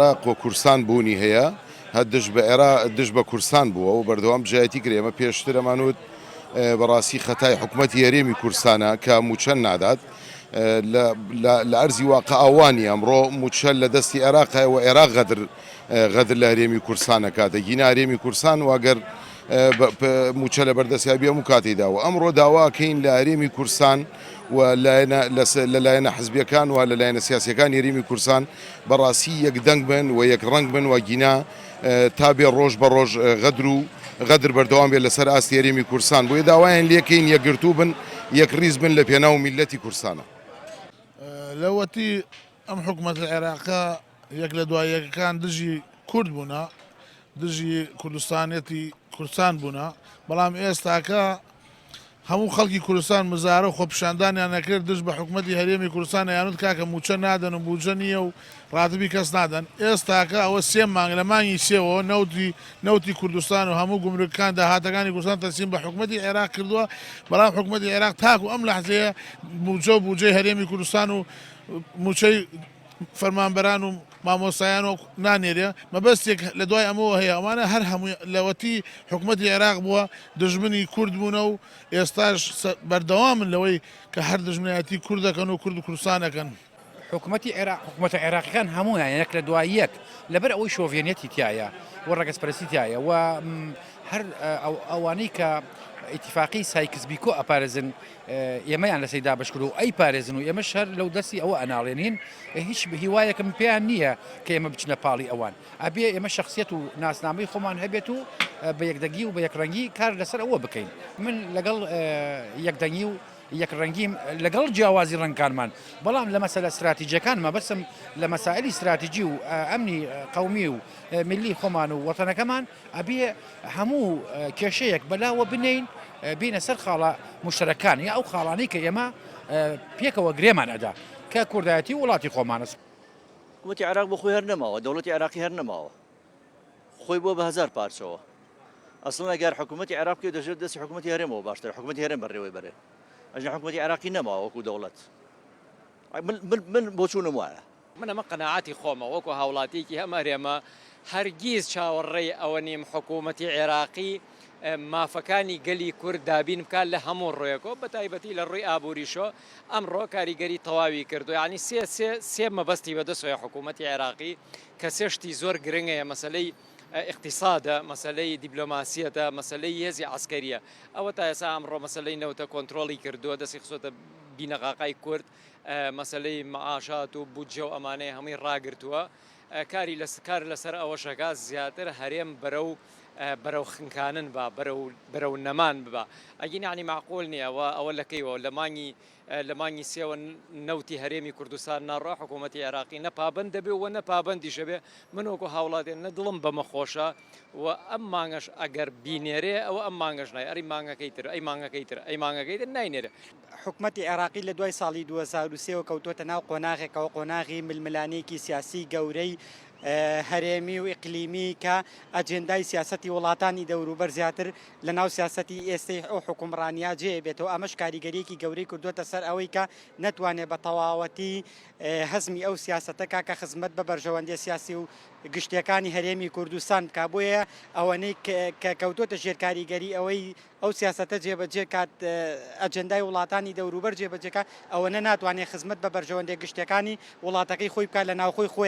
عراق و کورسان بوونی هەیە هە دژ بە کورسان بووە و بەردەوام بژایەتی کرێ ئەمە پێشتر ئەمانوت بەڕاستی خەتای حکوومەتی هەرێمی کورسانە کە موچەند نادات لە ئەرزی واقع ئەوانی ئەمڕۆ موچە لە دەستی عێراقە و عێراق غەدر لە هەرێمی کورسانە کاتێکی هەرێمی کورسان واگەر موچە لە بەردەستیابی هەموو کاتێداوە ئەمڕۆ داواکەین لە هەرێمی کورسان و لەلایەنە حزبیەکان و لەلایەنە سیاسیەکان هەرێمی کورسان بەڕاستی یەکدەنگ بن و یەک ڕەنگ بن و گینا تا بێ ڕۆژ بە ڕۆژ غەدر بەردەوام بێت لەسەر ئاستی هەرێمی کورسان بۆیە داوایان لێکەین یەکگرتوو بن یەک ڕیز بن لە پێناو میلەتی کورسانە. لەوەتی ئەم حکوومەتە عێراقا یەک لە دواییەکەکان دژی کورد بوونا دژی کوردستانێتی کورسان بوونا بەڵام ئێستاکە هەموو خەڵکی کوردستان مزارە و خۆپیشاندانیان نەکرد دژ بە حکوومەتی هەرێمی کوردستان یانوت کاکە موچە نادەن و بوجە نییە و ڕاتبی کەس نادەن ئێستاکە ئەوە سێ مانگ لە مانگی سێەوە نەوتی کوردستان و هەموو گومرگەکان داهاتەکانی کوردستان تەسلیم بە حکوومەتی عێراق کردووە بەڵام حکوومەتی عێراق تاکو ئەم لەحزەیە موچە و بوجەی هەرێمی کوردستان و موچەی فەرمانبەران و مامۆستایان و نانێرێ مەبەستێک لە دوای ئەمەوە هەیە ئەمانە هەر هەموو لەوەتی حکوومەتی عێراق بووە دژمنی کورد بوونە و ئێستاش بەردەوامن لەوەی کە هەر دژمنایەتی کوورد دەکەن و کورد و کوردستانەکەن. حکوومەتی عێراق حکوومەتە عێراقیەکان هەموویان یەک لە دوای یەک لەبەر ئەوەی شۆڤێنێتی تایە و ڕەگەزپەرستی تایە و هەر ئەوانەی کە ئیتیفاقی سایکسبیکۆ ئەپارێزن ئێمەیان لە سەیدا بەشکرد و ئەی پارێزن و ئێمە شەر لەو دەستی ئەوە ئەناڵێنین هیچ هیوایەکەم پێیان نییە کە ئێمە بچنە پاڵی ئەوان ئەبێ ئێمە شخصیت و ناسنامەی خۆمان هەبێت و بە یەکدەگی و بە یەکڕەنگی کار لەسەر ئەوە بکەین من لەگەڵ یەکدەنگی و یەکڕەنگیم لەگەڵ جیاوازی ڕەنگکانمان بەڵام لە مەسەلە استراتیجیەکان مەبەستم لە مەسائلی استراتیجی و ئەمنی قەومی و ملی خۆمان و وەتەنەکەمان ئەبێ هەموو کێشەیەک بەلاوە بنین بینە سەر خاڵە مشتەرەکان یا ئەو خاڵانەی کە ئێمە پێکەوە گرێمان ئەدا کە کوردایەتی وڵاتی خۆمانە. حکوومەتی عێراق بۆ خۆی هەر نەماوە دەوڵەتی عێراقی هەر نەماوە خۆی بۆ بە هەزار پارچەوە ئەسڵ ئەگەر حکوومەتی عێراقی دەژێت دەستی حکوومەتی هەرێمەوە باشتر حکوومەتی هەرێم بەڕێوەی بەرێ ئەژن حکوومەتی عێراقی نەماوە وەکو دەوڵەت من بۆ چوونم وایە من ئەمە قەناعاتی خۆمە وەکو هاوڵاتیکی هەم هەرێمە هەرگیز چاوەڕێی ئەوە نیم حکوومەتی عێراقی مافەکانی گەلی کورد دابین بکات لە هەموو ڕۆیەکەوە بە تایبەتی لە ڕووی ئابووریشۆ ئەمڕۆ کاریگەری تەواوی کردو یعنی سێ مەبەستی بەدەستۆیە حکوومەتی عێراقی کە سێشتی زۆر گرنگەیە مەسلەی اقتصادە مەسلەی دیبلۆماسیەتە مەسلەی هێزی عسکەریە ئەوە تا ئێستا ئەمڕۆ مەسلەی نەوتە کۆنتترۆلی کردووە دەستی خسۆتە بینەقاقای کورد مەسلەی مەعاشات و بودجە و ئەمانەی هەمووی ڕاگرتووە کار لەسەر ئەوەشەکە زیاتر هەرێم بەرەو خنکانن بە بەرەو نەمان ببە ئەگین عنی معقول نییە ئەوە لەکەیەوە لە مانگی سێوە نەوتی هەرێمی کوردستان ناڕۆ حکوومەتی عێراقی نەپابند دەبێ و نەپابندیشە بێ من وەکو هاوڵاتێن نەدڵم بەمە خۆشە و ئەم مانگەش ئەگەر بینێرێ ئەوە ئەم مانگەش نای ئەری مانگەکەی تر ئەی مانگەکەی تر ناینێرە. حکوومەتی عێراقی لە دوای ساڵی 2023 کەوتۆتە ناو قۆناغێکەوە قۆناغی ململانەیەکی سیاسی گەورەی هەرێمی و ئیقلیمی کە ئەجێندای سیاسەتی وڵاتانی دەوروبەر زیاتر لە ناو سیاسەتی ئێستەی ئەو حکومڕانیا جێ بێتەوە ئەمەش کاریگەریەکی گەورەی کردوتە سەر ئەوەی کە نەتوانێت بە تەواوەتی هەزمی ئەو سیاسەتەکە کە خزمەت بە بەرژەوەندی سیاسی و گشتیەکانی هەرێمی کوردستان بکا بۆیە ئەوەنەی کە کەوتۆتە ژێر کاریگەری ئەوەی ئەو سیاسەتە جێبەجێ کات ئەجەندای وڵاتانی دەوروبەر جێبەجێکە ئەوەنە ناتوانێت خزمەت بە بەرژەوەندی گشتیەکانی وڵاتەکەی خۆی بکات لە ناوخۆی خۆی